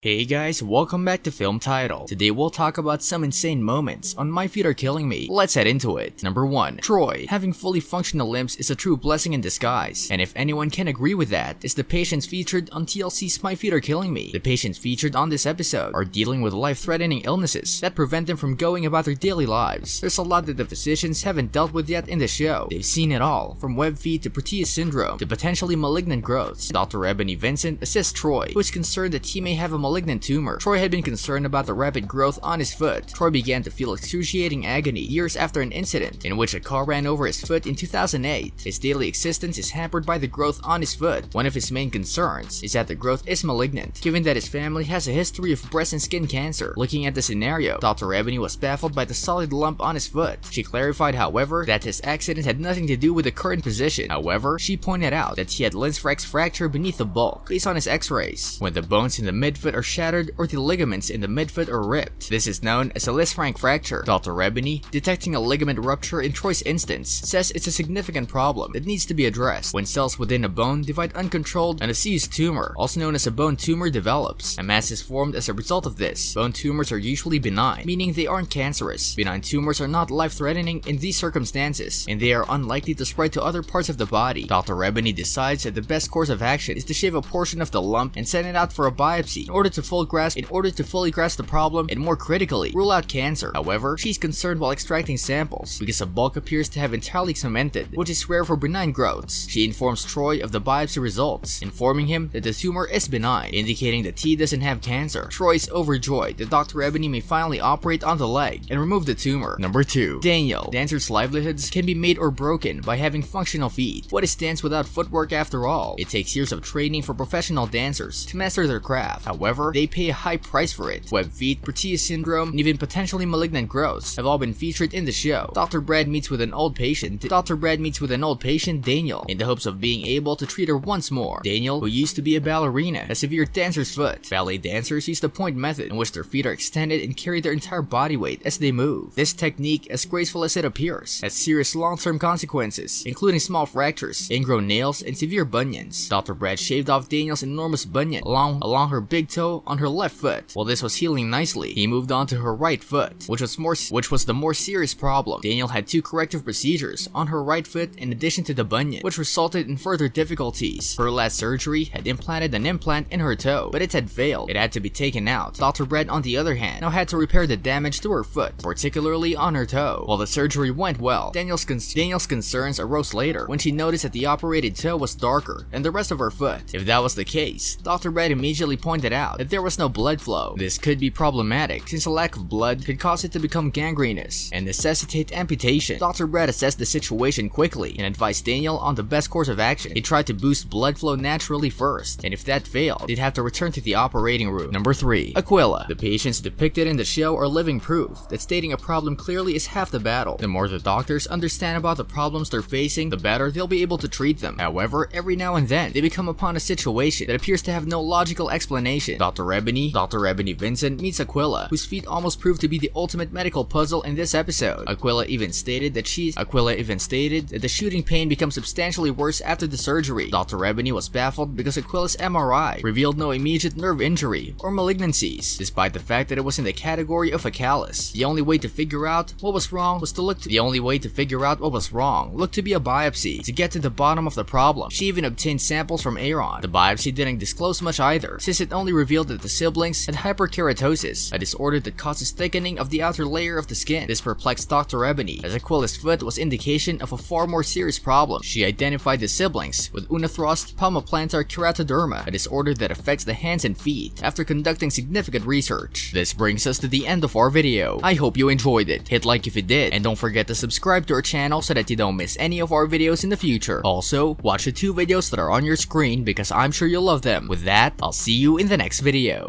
Hey guys, welcome back to Film Title. Today we'll talk about some insane moments on My Feet Are Killing Me. Let's head into it. Number 1. Troy. Having fully functional limbs is a true blessing in disguise, and if anyone can agree with that, it's the patients featured on TLC's My Feet Are Killing Me. The patients featured on this episode are dealing with life-threatening illnesses that prevent them from going about their daily lives. There's a lot that the physicians haven't dealt with yet in the show. They've seen it all, from web feet to Proteus syndrome to potentially malignant growths. Dr. Ebony Vincent assists Troy, who is concerned that he may have a malignant tumor. Troy had been concerned about the rapid growth on his foot. Troy began to feel excruciating agony years after an incident in which a car ran over his foot in 2008. His daily existence is hampered by the growth on his foot. One of his main concerns is that the growth is malignant, given that his family has a history of breast and skin cancer. Looking at the scenario, Dr. Ebony was baffled by the solid lump on his foot. She clarified, however, that his accident had nothing to do with the current position. However, she pointed out that he had Linz-Frank's fracture beneath the bulk, based on his x-rays, when the bones in the midfoot are shattered or the ligaments in the midfoot are ripped. This is known as a Linz-Frank fracture. Dr. Ebony, detecting a ligament rupture in Troy's instance, says it's a significant problem that needs to be addressed when cells within a bone divide uncontrolled and a seized tumor, also known as a bone tumor, develops. A mass is formed as a result of this. Bone tumors are usually benign, meaning they aren't cancerous. Benign tumors are not life-threatening in these circumstances, and they are unlikely to spread to other parts of the body. Dr. Ebony decides that the best course of action is to shave a portion of the lump and send it out for a biopsy in order to fully grasp the problem and, more critically, rule out cancer. However, she's concerned while extracting samples because the bulk appears to have entirely cemented, which is rare for benign growths. She informs Troy of the biopsy results, informing him that the tumor is benign, indicating that he doesn't have cancer. Troy is overjoyed that Dr. Ebony may finally operate on the leg and remove the tumor. Number 2. Daniel. Dancers' livelihoods can be made or broken by having functional feet. What is dance without footwork after all? It takes years of training for professional dancers to master their craft. However, they pay a high price for it. Web feet, Proteus syndrome, and even potentially malignant growths have all been featured in the show. Dr. Brad meets with an old patient, Daniel, in the hopes of being able to treat her once more. Daniel, who used to be a ballerina, has severe dancer's foot. Ballet dancers use the point method, in which their feet are extended and carry their entire body weight as they move. This technique, as graceful as it appears, has serious long-term consequences, including small fractures, ingrown nails, and severe bunions. Dr. Brad shaved off Daniel's enormous bunion along her big toe on her left foot. While this was healing nicely, he moved on to her right foot, which was the more serious problem. Daniel had 2 corrective procedures on her right foot in addition to the bunion, which resulted in further difficulties. Her last surgery had implanted an implant in her toe, but it had failed. It had to be taken out. Dr. Brad, on the other hand, now had to repair the damage to her foot, particularly on her toe. While the surgery went well, Daniel's concerns arose later when she noticed that the operated toe was darker than the rest of her foot. If that was the case, Dr. Brad immediately pointed out that there was no blood flow. This could be problematic since a lack of blood could cause it to become gangrenous and necessitate amputation. Dr. Brad assessed the situation quickly and advised Daniel on the best course of action. He tried to boost blood flow naturally first, and if that failed, they'd have to return to the operating room. Number 3. Aquila. The patients depicted in the show are living proof that stating a problem clearly is half the battle. The more the doctors understand about the problems they're facing, the better they'll be able to treat them. However, every now and then, they become upon a situation that appears to have no logical explanation. Dr. Ebony Vincent meets Aquila, whose feet almost proved to be the ultimate medical puzzle in this episode. Aquila even stated that the shooting pain becomes substantially worse after the surgery. Dr. Ebony was baffled because Aquila's MRI revealed no immediate nerve injury or malignancies, despite the fact that it was in the category of a callus. The only way to figure out what was wrong looked to be a biopsy to get to the bottom of the problem. She even obtained samples from Aaron. The biopsy didn't disclose much either, since it only revealed that the siblings had hyperkeratosis, a disorder that causes thickening of the outer layer of the skin. This perplexed Dr. Ebony, as Aquila's foot was indication of a far more serious problem. She identified the siblings with unarthrosed palmoplantar keratoderma, a disorder that affects the hands and feet, after conducting significant research. This brings us to the end of our video. I hope you enjoyed it. Hit like if you did, and don't forget to subscribe to our channel so that you don't miss any of our videos in the future. Also, watch the 2 videos that are on your screen because I'm sure you'll love them. With that, I'll see you in the next video.